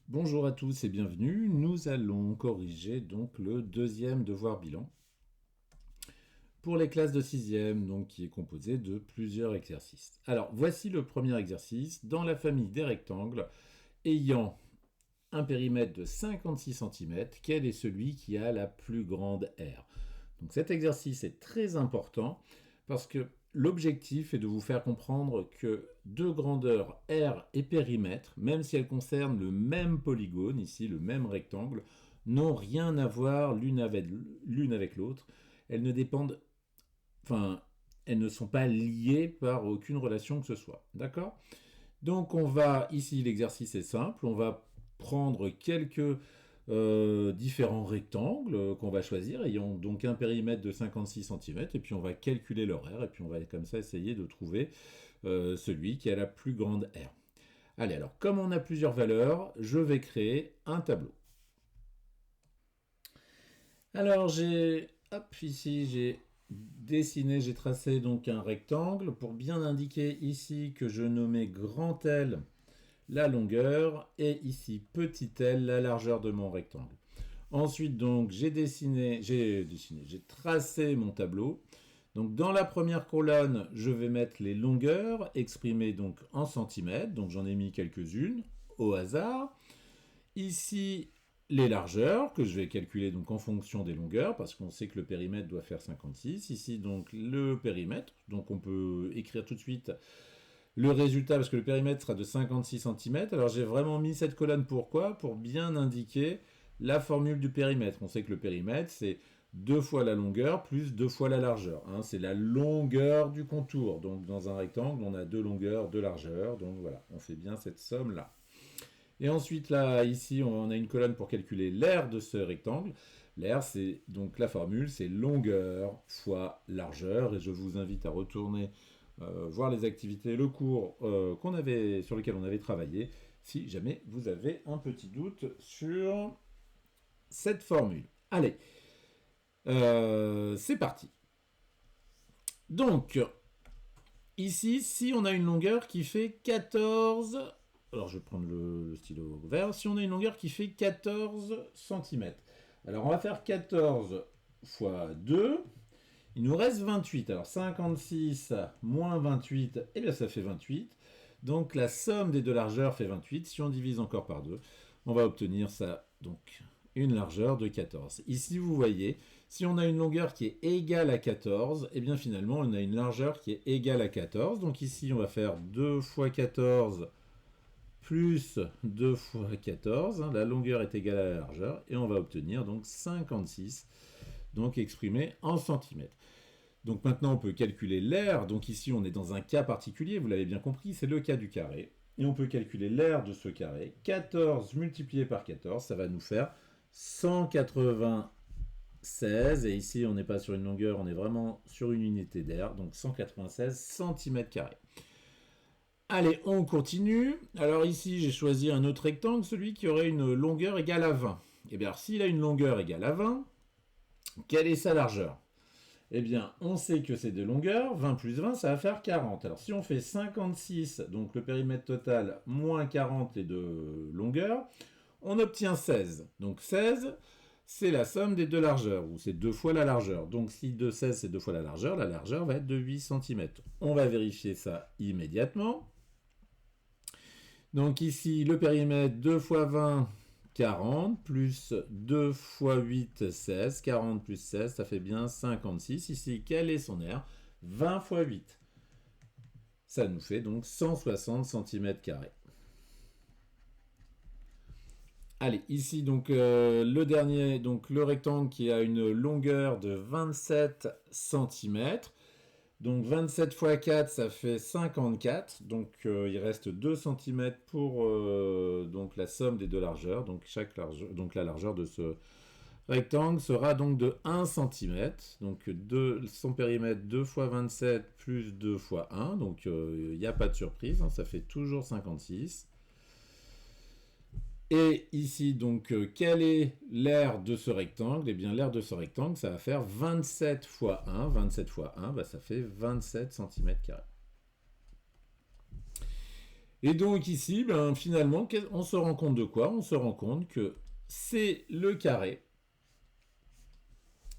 Bonjour à tous et bienvenue. Nous allons corriger donc le deuxième devoir bilan pour les classes de 6e, donc qui est composé de plusieurs exercices. Alors voici le premier exercice. Dans la famille des rectangles ayant un périmètre de 56 cm, quel est celui qui a la plus grande R? Donc cet exercice est très important parce que l'objectif est de vous faire comprendre que deux grandeurs R et périmètre, même si elles concernent le même polygone, ici le même rectangle, n'ont rien à voir l'une avec l'autre. Elles ne dépendent, enfin, elles ne sont pas liées par aucune relation que ce soit. D'accord? Donc on va, ici l'exercice est simple, on va prendre quelques différents rectangles qu'on va choisir, ayant donc un périmètre de 56 cm, et puis on va calculer leur R, et puis on va comme ça essayer de trouver celui qui a la plus grande R. Allez, alors, comme on a plusieurs valeurs, je vais créer un tableau. Alors, ici, j'ai dessiné, j'ai tracé donc un rectangle pour bien indiquer ici que je nommais grand L la longueur et ici petit l la largeur de mon rectangle. Ensuite donc j'ai tracé mon tableau. Donc dans la première colonne, je vais mettre les longueurs exprimées donc en centimètres. Donc j'en ai mis quelques-unes au hasard. Ici les largeurs que je vais calculer donc en fonction des longueurs parce qu'on sait que le périmètre doit faire 56. Ici donc le périmètre. Donc on peut écrire tout de suite le résultat, parce que le périmètre sera de 56 cm. Alors j'ai vraiment mis cette colonne pourquoi? Pour bien indiquer la formule du périmètre. On sait que le périmètre, c'est 2 fois la longueur plus 2 fois la largeur. Hein, c'est la longueur du contour. Donc dans un rectangle, on a 2 longueurs, 2 largeurs. Donc voilà, on fait bien cette somme-là. Et ensuite, là, ici, on a une colonne pour calculer l'aire de ce rectangle. L'aire, c'est donc la formule, c'est longueur fois largeur. Et je vous invite à retourner voir les activités, le cours sur lequel on avait travaillé, si jamais vous avez un petit doute sur cette formule. Allez, c'est parti. Donc, ici, si on a une longueur qui fait 14... Alors, je vais prendre le stylo vert. Si on a une longueur qui fait 14 cm. Alors, on va faire 14 fois 2. Il nous reste 28. Alors 56 moins 28, eh bien ça fait 28. Donc la somme des deux largeurs fait 28. Si on divise encore par 2, on va obtenir ça, donc une largeur de 14. Ici, vous voyez, si on a une longueur qui est égale à 14, eh bien finalement, on a une largeur qui est égale à 14. Donc ici, on va faire 2 fois 14 plus 2 fois 14. La longueur est égale à la largeur. Et on va obtenir donc 56, donc exprimé en centimètres. Donc maintenant, on peut calculer l'aire. Donc ici, on est dans un cas particulier, vous l'avez bien compris, c'est le cas du carré. Et on peut calculer l'aire de ce carré. 14 multiplié par 14, ça va nous faire 196. Et ici, on n'est pas sur une longueur, on est vraiment sur une unité d'aire. Donc 196 cm². Allez, on continue. Alors ici, j'ai choisi un autre rectangle, celui qui aurait une longueur égale à 20. Et bien, s'il a une longueur égale à 20, quelle est sa largeur? Eh bien, on sait que c'est de longueur, 20 plus 20, ça va faire 40. Alors, si on fait 56, donc le périmètre total, moins 40 les de longueur, on obtient 16. Donc 16, c'est la somme des deux largeurs, ou c'est 2 fois la largeur. Donc si 2, 16, c'est 2 fois la largeur va être de 8 cm. On va vérifier ça immédiatement. Donc ici, le périmètre 2 fois 20, 40, plus 2 fois 8, 16. 40 plus 16, ça fait bien 56. Ici, quel est son R? 20 fois 8. Ça nous fait donc 160 cm². Allez, ici, donc, le dernier, donc le rectangle qui a une longueur de 27 cm. Donc 27 fois 4, ça fait 54. Donc il reste 2 cm pour donc la somme des deux largeurs. Donc, la largeur de ce rectangle sera donc de 1 cm. Donc son périmètre 2 fois 27 plus 2 fois 1. Donc il n'y a pas de surprise, hein, ça fait toujours 56. Et ici, donc, quelle est l'aire de ce rectangle? Eh bien, l'aire de ce rectangle, ça va faire 27 fois 1. 27 fois 1, bah, ça fait 27 cm². Et donc ici, ben, finalement, on se rend compte de quoi? On se rend compte que c'est le carré,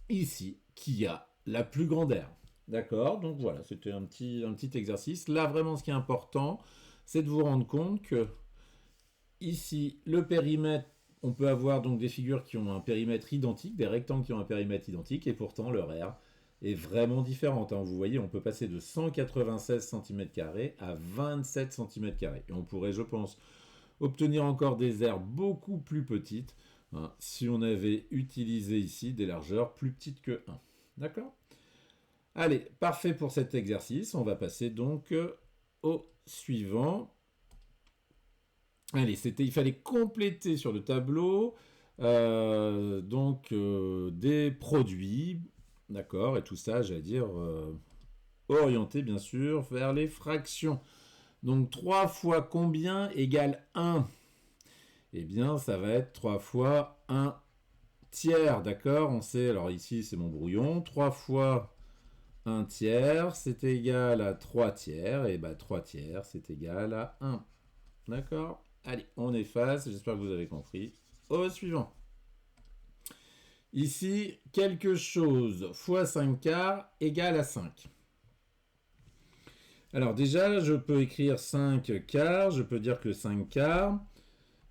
ici, qui a la plus grande aire. D'accord? Donc voilà, c'était un petit exercice. Là, vraiment, ce qui est important, c'est de vous rendre compte que ici, le périmètre, on peut avoir donc des figures qui ont un périmètre identique, des rectangles qui ont un périmètre identique, et pourtant leur aire est vraiment différente. Hein. Vous voyez, on peut passer de 196 cm² à 27 cm². Et on pourrait, je pense, obtenir encore des aires beaucoup plus petites hein, si on avait utilisé ici des largeurs plus petites que 1. D'accord? Allez, parfait pour cet exercice. On va passer donc au suivant. Allez, il fallait compléter sur le tableau des produits, d'accord, et tout ça, j'allais dire, orienté bien sûr vers les fractions. Donc 3 fois combien égale 1? Eh bien, ça va être 3 fois 1 tiers, d'accord? On sait, alors ici c'est mon brouillon, 3 fois 1 tiers, c'est égal à 3 tiers, et bah 3 tiers, c'est égal à 1. D'accord? Allez, on efface, j'espère que vous avez compris. Au suivant. Ici, quelque chose fois 5 quarts égale à 5. Alors déjà, je peux écrire 5 quarts, je peux dire que 5 quarts,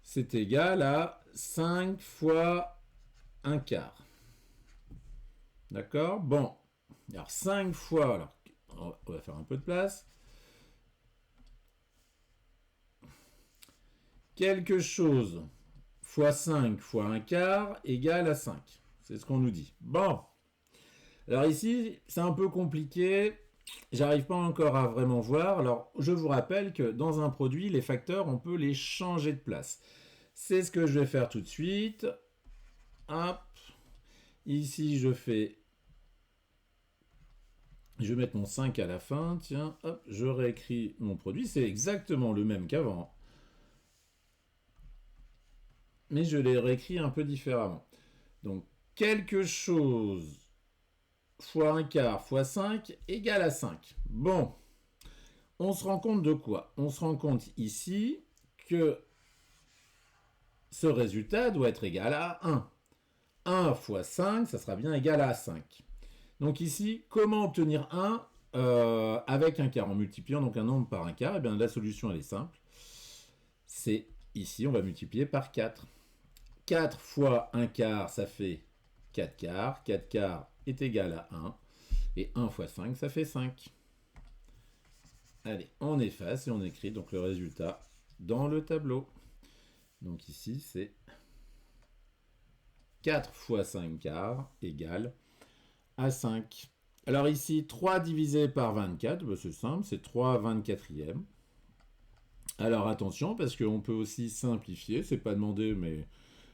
c'est égal à 5 fois 1 quart. D'accord? Bon, alors 5 fois, alors on va faire un peu de place. Quelque chose fois 5 fois 1 quart égale à 5. C'est ce qu'on nous dit. Bon. Alors ici, c'est un peu compliqué. J'arrive pas encore à vraiment voir. Alors, je vous rappelle que dans un produit, les facteurs, on peut les changer de place. C'est ce que je vais faire tout de suite. Hop. Ici, je vais mettre mon 5 à la fin. Tiens, hop, je réécris mon produit. C'est exactement le même qu'avant. Mais je l'ai réécrit un peu différemment. Donc, quelque chose fois 1 quart fois 5 égale à 5. Bon, on se rend compte de quoi? On se rend compte ici que ce résultat doit être égal à 1. 1 fois 5, ça sera bien égal à 5. Donc ici, comment obtenir 1 avec un quart? En multipliant donc un nombre par un quart, et bien la solution elle est simple. C'est ici, on va multiplier par 4. 4 fois 1 quart, ça fait 4 quarts. 4 quarts est égal à 1. Et 1 fois 5, ça fait 5. Allez, on efface et on écrit donc le résultat dans le tableau. Donc ici, c'est 4 fois 5 quarts égale à 5. Alors ici, 3 divisé par 24, ben c'est simple, c'est 3 24e. Alors attention, parce qu'on peut aussi simplifier, c'est pas demandé, mais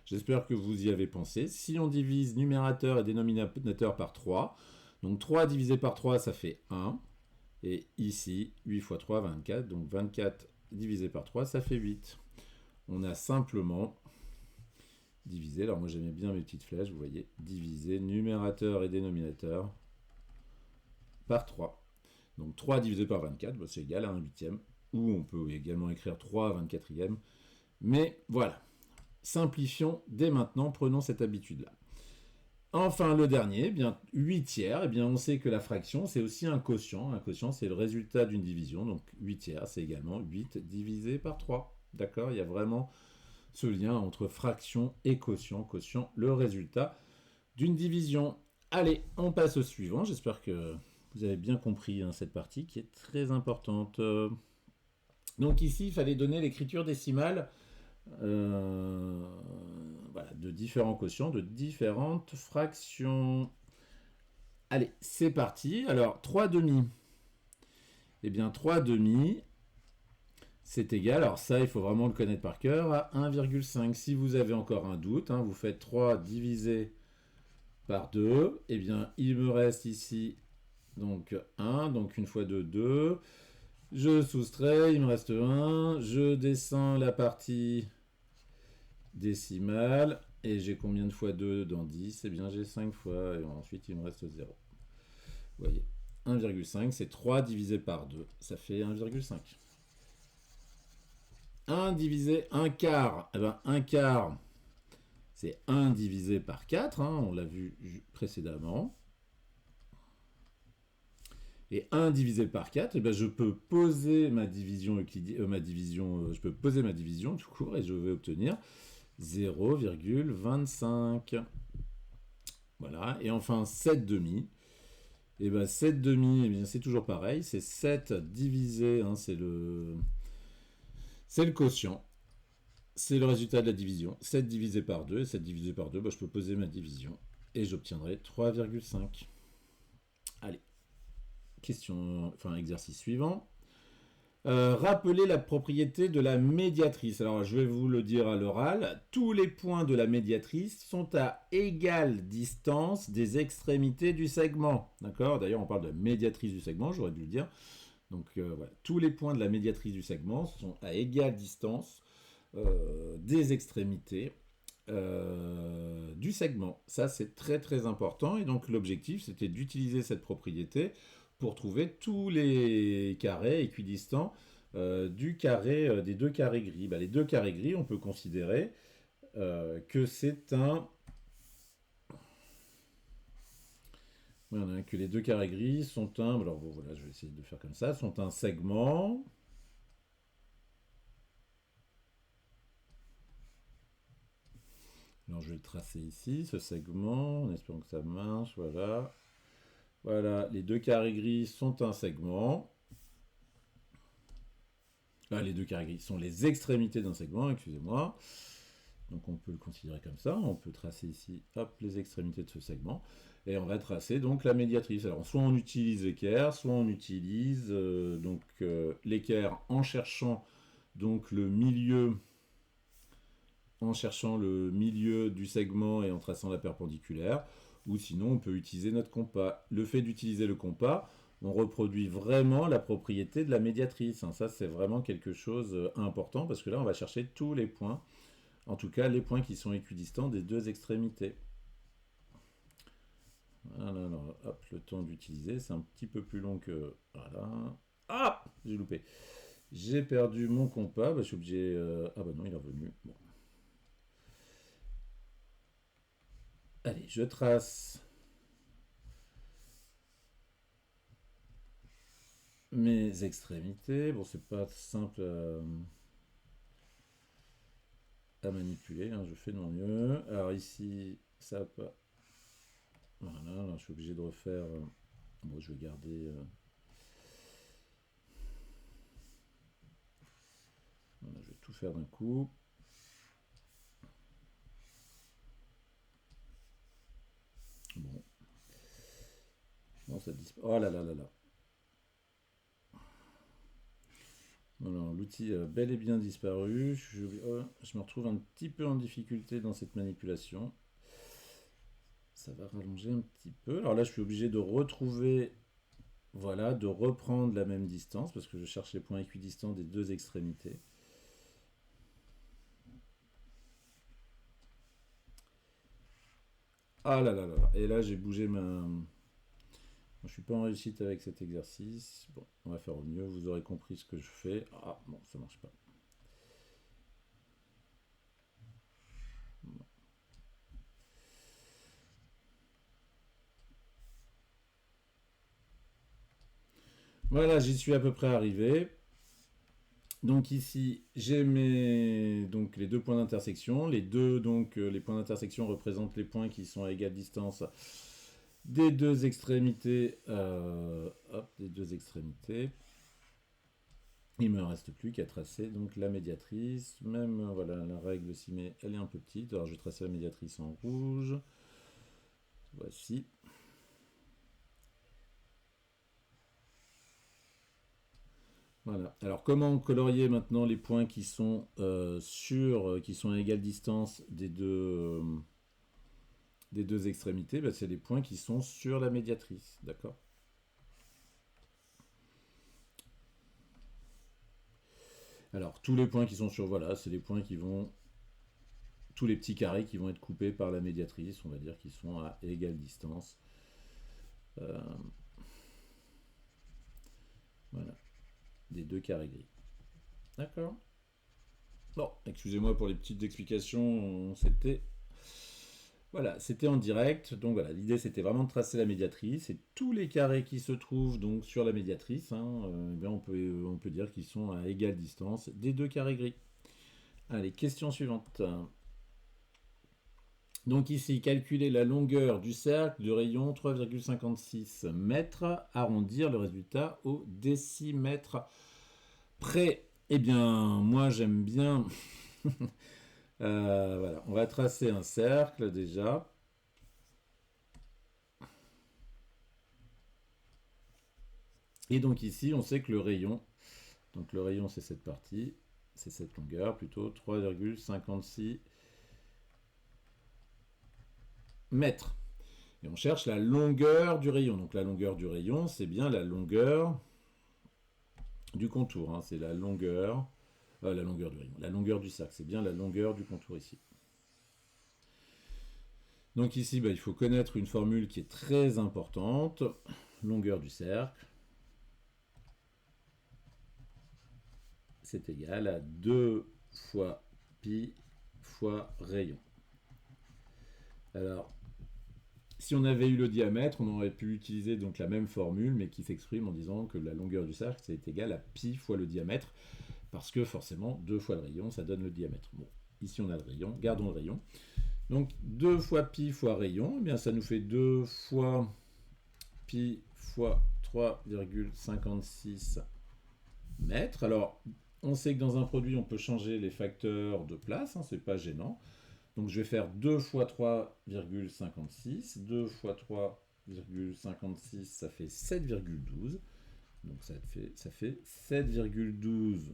j'espère que vous y avez pensé. Si on divise numérateur et dénominateur par 3, donc 3 divisé par 3, ça fait 1. Et ici, 8 fois 3, 24. Donc 24 divisé par 3, ça fait 8. On a simplement divisé, alors moi j'aimais bien mes petites flèches, vous voyez, divisé numérateur et dénominateur par 3. Donc 3 divisé par 24, bah, c'est égal à 1 huitième. Ou on peut également écrire 3 à 24e. Mais voilà, simplifions dès maintenant, prenons cette habitude-là. Enfin, le dernier, bien 8 tiers, eh bien, on sait que la fraction, c'est aussi un quotient. Un quotient, c'est le résultat d'une division. Donc 8 tiers, c'est également 8 divisé par 3. D'accord? Il y a vraiment ce lien entre fraction et quotient. Quotient, le résultat d'une division. Allez, on passe au suivant. J'espère que vous avez bien compris hein, cette partie qui est très importante. Donc ici, il fallait donner l'écriture décimale voilà, de différents quotients, de différentes fractions. Allez, c'est parti. Alors, 3 demi. Eh bien, 3 demi, c'est égal, alors ça, il faut vraiment le connaître par cœur, à 1,5. Si vous avez encore un doute, hein, vous faites 3 divisé par 2. Eh bien, il me reste ici donc 1. Donc, une fois 2, 2. Je soustrais, il me reste 1. Je descends la partie décimale. Et j'ai combien de fois 2 dans 10? Eh bien, j'ai 5 fois. Et ensuite, il me reste 0. Vous voyez, 1,5, c'est 3 divisé par 2. Ça fait 1,5. 1 divisé 1 quart. Eh ben, 1 quart, c'est 1 divisé par 4, hein, on l'a vu précédemment. Et 1 divisé par 4, eh ben, je peux poser ma division, je peux poser ma division tout court et je vais obtenir 0,25. Voilà. Et enfin, 7 demi. Et ben 7 demi, eh bien c'est toujours pareil, c'est 7 divisé, hein, c'est le quotient, c'est le résultat de la division. 7 divisé par 2, et 7 divisé par 2, ben, je peux poser ma division, et j'obtiendrai 3,5. Allez, exercice suivant. Rappeler la propriété de la médiatrice. Alors, je vais vous le dire à l'oral. Tous les points de la médiatrice sont à égale distance des extrémités du segment. D'accord? D'ailleurs, on parle de médiatrice du segment, j'aurais dû le dire. Donc, voilà. Tous les points de la médiatrice du segment sont à égale distance des extrémités du segment. Ça, c'est très très important. Et donc, l'objectif, c'était d'utiliser cette propriété pour trouver tous les carrés équidistants du carré, des deux carrés gris. Bah, les deux carrés gris, on peut considérer que c'est un... Voilà, que les deux carrés gris sont un... Alors bon, voilà, je vais essayer de faire comme ça. Sont un segment... Alors je vais le tracer ici, ce segment, en espérant que ça marche, voilà. Voilà, les deux carrés gris sont un segment. Ah, les deux carrés gris sont les extrémités d'un segment, excusez-moi. Donc on peut le considérer comme ça. On peut tracer ici, hop, les extrémités de ce segment. Et on va tracer donc la médiatrice. Alors soit on utilise l'équerre, soit on utilise l'équerre en cherchant donc le milieu, du segment et en traçant la perpendiculaire. Ou sinon on peut utiliser notre compas. Le fait d'utiliser le compas, on reproduit vraiment la propriété de la médiatrice. Ça, c'est vraiment quelque chose important parce que là, on va chercher tous les points, en tout cas les points qui sont équidistants des deux extrémités. Voilà, alors, hop, le temps d'utiliser, c'est un petit peu plus long que... Voilà. Ah, j'ai loupé. J'ai perdu mon compas, je suis obligé... Ah bah non, il est revenu. Bon. Allez, je trace mes extrémités. Bon, c'est pas simple à manipuler, hein, je fais de mon mieux. Alors ici, ça va pas... Voilà, alors je suis obligé de refaire... Bon, je vais garder... Voilà, je vais tout faire d'un coup. Bon. Bon, ça disparaît. Oh là là là là. Alors, l'outil a bel et bien disparu. Je me retrouve un petit peu en difficulté dans cette manipulation. Ça va rallonger un petit peu. Alors là, je suis obligé de retrouver, voilà, de reprendre la même distance parce que je cherche les points équidistants des deux extrémités. Ah là là là. Et là, j'ai bougé ma... Je suis pas en réussite avec cet exercice. Bon, on va faire au mieux. Vous aurez compris ce que je fais. Ah, bon, ça marche pas. Voilà, j'y suis à peu près arrivé. Donc ici, j'ai donc les deux points d'intersection. Les points d'intersection représentent les points qui sont à égale distance des deux extrémités. Des deux extrémités. Il me reste plus qu'à tracer donc la médiatrice. Même voilà, la règle s'y met, elle est un peu petite. Alors je vais tracer la médiatrice en rouge. Voici. Voilà. Alors comment colorier maintenant les points qui sont qui sont à égale distance des deux extrémités? Ben, c'est les points qui sont sur la médiatrice, d'accord? Alors tous les points qui sont sur, voilà, c'est les points qui vont, tous les petits carrés qui vont être coupés par la médiatrice, on va dire, qui sont à égale distance. Euh, voilà, des deux carrés gris. D'accord? Bon, excusez-moi pour les petites explications, c'était en direct. Donc voilà, l'idée c'était vraiment de tracer la médiatrice et tous les carrés qui se trouvent donc sur la médiatrice, eh bien on peut dire qu'ils sont à égale distance des deux carrés gris. Allez, question suivante. Donc ici, calculer la longueur du cercle de rayon 3,56 mètres, arrondir le résultat au décimètre près. Eh bien, moi j'aime bien. Voilà, on va tracer un cercle déjà. Et donc ici, on sait que donc le rayon c'est cette partie, c'est cette longueur plutôt, 3,56 mètres. Et on cherche la longueur du rayon. Donc la longueur du rayon, c'est bien la longueur du contour. C'est la longueur du rayon. La longueur du cercle, c'est bien la longueur du contour ici. Donc ici, il faut connaître une formule qui est très importante. Longueur du cercle, c'est égal à 2 fois pi fois rayon. Alors, si on avait eu le diamètre, on aurait pu utiliser donc la même formule, mais qui s'exprime en disant que la longueur du cercle, c'est égal à pi fois le diamètre, parce que forcément, 2 fois le rayon, ça donne le diamètre. Bon, ici on a le rayon, gardons le rayon. Donc 2 fois pi fois rayon, eh bien ça nous fait 2 fois pi fois 3,56 mètres. Alors, on sait que dans un produit, on peut changer les facteurs de place, c'est pas gênant. Donc je vais faire 2 fois 3,56. 2 fois 3,56, ça fait 7,12. Donc ça fait 7,12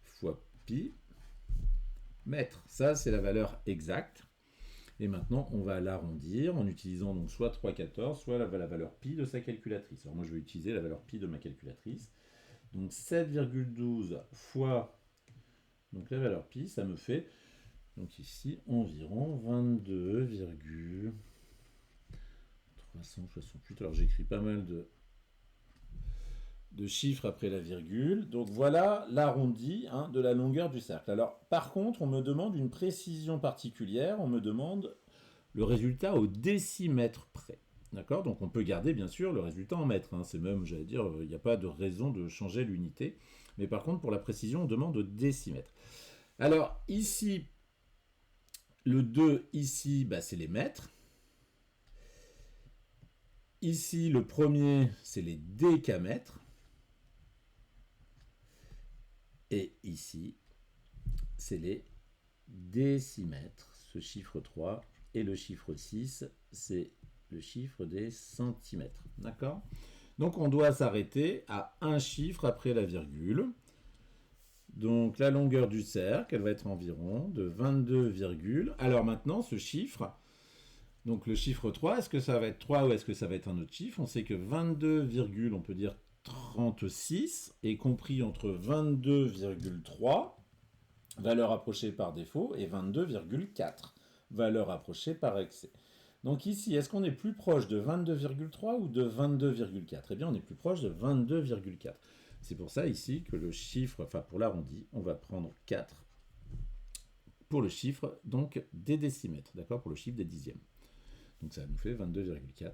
fois pi mètres. Ça, c'est la valeur exacte. Et maintenant, on va l'arrondir en utilisant donc soit 3,14, soit la valeur pi de sa calculatrice. Alors moi, je vais utiliser la valeur pi de ma calculatrice. Donc 7,12 fois donc la valeur pi, ça me fait donc ici environ 22,368. Alors j'écris pas mal de chiffres après la virgule. Donc voilà l'arrondi de la longueur du cercle. Alors par contre, on me demande une précision particulière. On me demande le résultat au décimètre près. D'accord? Donc on peut garder bien sûr le résultat en mètres. C'est même, j'allais dire, il n'y a pas de raison de changer l'unité. Mais par contre, pour la précision, on demande au décimètre. Alors ici, le 2, ici, c'est les mètres. Ici, le premier, c'est les décamètres. Et ici, c'est les décimètres. Ce chiffre 3 et le chiffre 6, c'est le chiffre des centimètres. D'accord? Donc on doit s'arrêter à un chiffre après la virgule. Donc la longueur du cercle, elle va être environ de 22, alors maintenant ce chiffre, donc le chiffre 3, est-ce que ça va être 3 ou est-ce que ça va être un autre chiffre? On sait que 22, on peut dire 36, est compris entre 22,3, valeur approchée par défaut, et 22,4, valeur approchée par excès. Donc ici, est-ce qu'on est plus proche de 22,3 ou de 22,4? Eh bien, on est plus proche de 22,4. C'est pour ça ici que le chiffre, pour l'arrondi, on va prendre 4 pour le chiffre donc des décimètres, d'accord, pour le chiffre des dixièmes. Donc ça nous fait 22,4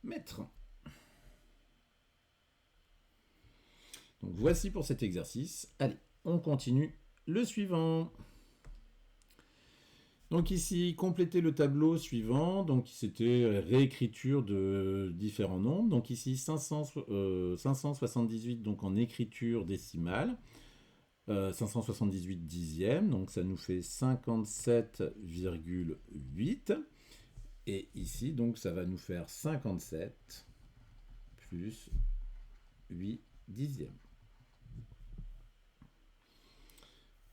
mètres. Donc voici pour cet exercice. Allez, on continue le suivant. Donc ici, compléter le tableau suivant. Donc c'était réécriture de différents nombres. Donc ici, 578 donc en écriture décimale. 578 dixièmes, donc ça nous fait 57,8. Et ici, donc ça va nous faire 57 plus 8 dixièmes.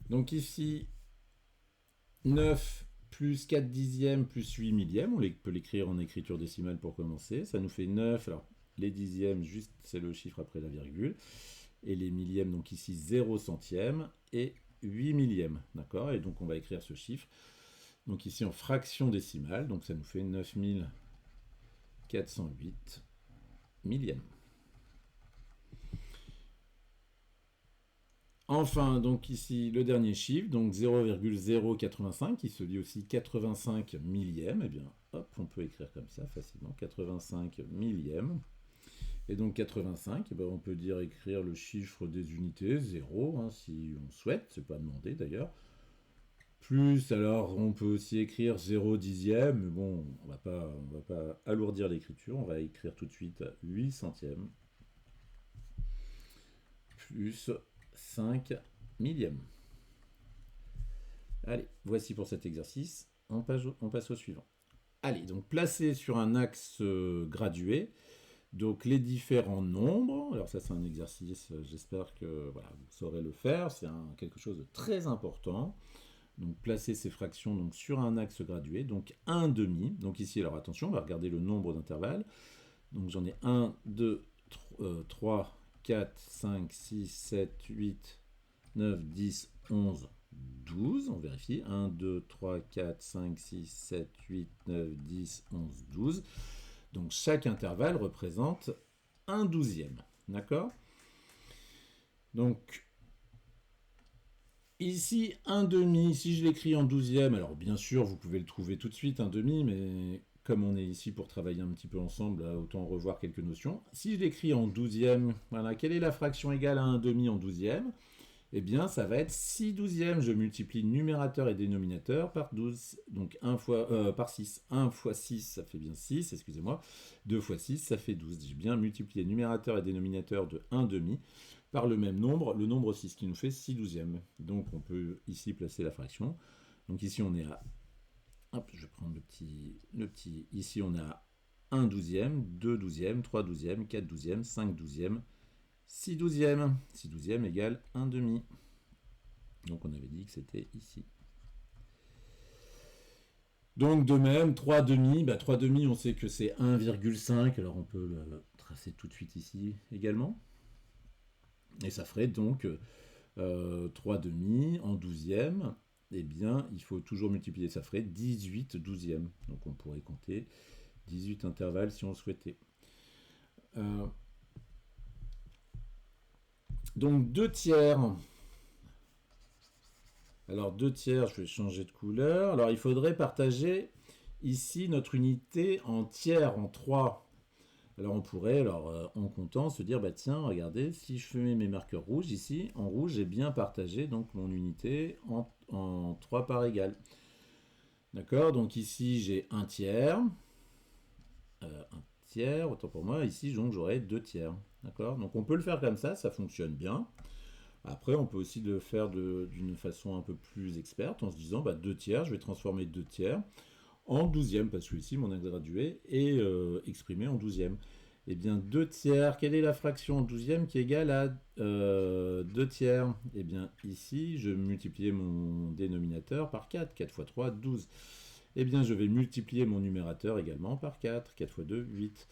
Donc ici, 9 plus 4 dixièmes plus 8 millièmes, on peut l'écrire en écriture décimale pour commencer. Ça nous fait 9, alors les dixièmes, juste c'est le chiffre après la virgule. Et les millièmes, donc ici 0 centième et 8 millièmes, d'accord? Et donc on va écrire ce chiffre, donc ici en fraction décimale, donc ça nous fait 9408 millièmes. Enfin, donc ici, le dernier chiffre, donc 0,085, qui se dit aussi 85 millièmes. Eh bien, hop, on peut écrire comme ça facilement, 85 millièmes. Et donc 85, eh ben, on peut dire écrire le chiffre des unités, 0, hein, si on souhaite, c'est pas demandé d'ailleurs. Plus, alors on peut aussi écrire 0 dixième, mais bon, on va pas alourdir l'écriture, on va écrire tout de suite 8 centièmes, plus 5 millièmes. Allez, voici pour cet exercice, on passe au suivant. Allez, donc placez sur un axe gradué, donc les différents nombres. Alors ça c'est un exercice, j'espère que voilà, vous saurez le faire, c'est quelque chose de très important. Donc placer ces fractions donc, sur un axe gradué, donc 1 demi. Donc ici, alors attention, on va regarder le nombre d'intervalles. Donc j'en ai 1, 2, 3, 4, 5, 6, 7, 8, 9, 10, 11, 12. On vérifie. 1, 2, 3, 4, 5, 6, 7, 8, 9, 10, 11, 12. Donc chaque intervalle représente un douzième. D'accord? Donc ici, un demi, si je l'écris en douzième, alors bien sûr, vous pouvez le trouver tout de suite, un demi, mais comme on est ici pour travailler un petit peu ensemble, autant revoir quelques notions. Si je l'écris en douzième, voilà, quelle est la fraction égale à un demi en douzième? Eh bien, ça va être 6 douzièmes. Je multiplie numérateur et dénominateur par 12, donc par 6. 1 fois 6, ça fait bien 6, excusez-moi. 2 fois 6, ça fait 12. J'ai bien multiplié numérateur et dénominateur de 1 demi par le même nombre, le nombre 6, qui nous fait 6 douzièmes. Donc, on peut ici placer la fraction. Donc ici, on est à... Hop, je vais prendre le petit... Ici, on est à 1 douzième, 2 douzièmes, 3 douzièmes, 4 douzièmes, 5 douzièmes, 6 douzièmes. 6 douzièmes égale 1 demi. Donc on avait dit que c'était ici. Donc de même, 3 demi, 3 demi, on sait que c'est 1,5, alors on peut le tracer tout de suite ici également. Et ça ferait donc 3 demi en douzième. Eh bien, il faut toujours multiplier, ça ferait 18 douzièmes. Donc on pourrait compter 18 intervalles si on le souhaitait. Donc 2 tiers. Alors 2 tiers, je vais changer de couleur. Alors il faudrait partager ici notre unité en tiers, en 3. Alors on pourrait, en comptant, se dire, tiens, regardez, si je fais mes marqueurs rouges ici, en rouge, j'ai bien partagé donc mon unité en 3 parts égales. D'accord? Donc ici, j'ai un tiers. Un tiers, autant pour moi. Ici, donc j'aurai 2 tiers. D'accord? Donc on peut le faire comme ça fonctionne bien. Après, on peut aussi le faire d'une façon un peu plus experte, en se disant, 2 tiers, je vais transformer 2 tiers en douzième, parce que ici, mon axe gradué est exprimé en douzième. Eh bien, 2 tiers, quelle est la fraction en douzième qui est égale à 2 tiers? Eh bien, ici, je multiplie mon dénominateur par 4. 4 fois 3, 12. Eh bien, je vais multiplier mon numérateur également par 4. 4 fois 2, 8.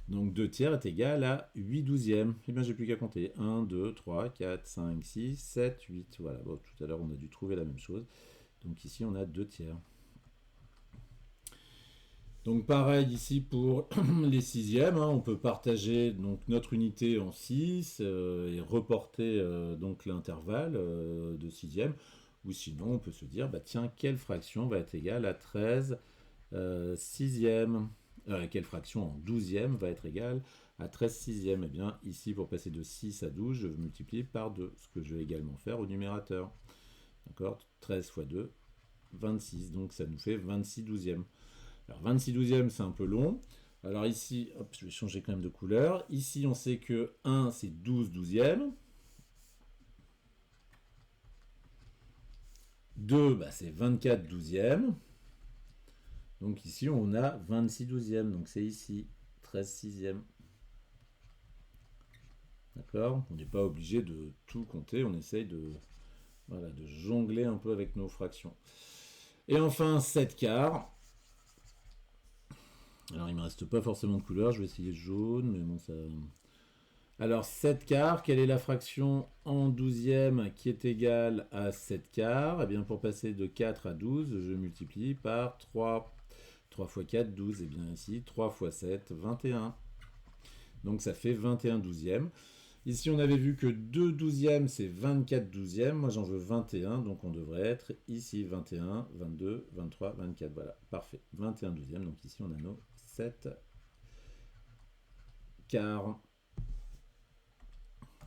Donc 2 tiers est égal à 8 douzièmes. Eh bien, j'ai plus qu'à compter. 1, 2, 3, 4, 5, 6, 7, 8. Voilà, bon, tout à l'heure, on a dû trouver la même chose. Donc ici, on a 2 tiers. Donc pareil ici pour les sixièmes, hein, on peut partager donc notre unité en 6 et reporter donc l'intervalle de sixième. Ou sinon, on peut se dire, tiens, quelle fraction va être égale à 13 sixièmes? Quelle fraction en douzième va être égale à 13 sixièmes? Eh bien, ici, pour passer de 6 à 12, je vais multiplier par 2, ce que je vais également faire au numérateur. D'accord? 13 fois 2, 26. Donc, ça nous fait 26 douzièmes. Alors, 26 douzièmes, c'est un peu long. Alors ici, hop, je vais changer quand même de couleur. Ici, on sait que 1, c'est 12 douzièmes. 2, c'est 24 douzièmes. Donc ici, on a 26 douzièmes. Donc c'est ici, 13 sixièmes. D'accord? On n'est pas obligé de tout compter. On essaye de jongler un peu avec nos fractions. Et enfin, 7 quarts. Alors, il ne me reste pas forcément de couleur. Je vais essayer jaune, mais bon, ça... Alors, 7 quarts, quelle est la fraction en douzième qui est égale à 7 quarts? Eh bien, pour passer de 4 à 12, je multiplie par 3. 3 fois 4, 12. Et bien ici, 3 fois 7, 21. Donc, ça fait 21 douzièmes. Ici, on avait vu que 2 douzièmes, c'est 24 douzièmes. Moi, j'en veux 21, donc on devrait être ici 21, 22, 23, 24. Voilà, parfait. 21 douzièmes, donc ici, on a nos 7 quarts.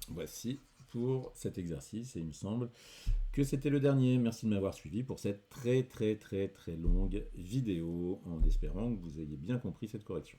Voici pour cet exercice, et il me semble que c'était le dernier. Merci de m'avoir suivi pour cette très longue vidéo, en espérant que vous ayez bien compris cette correction.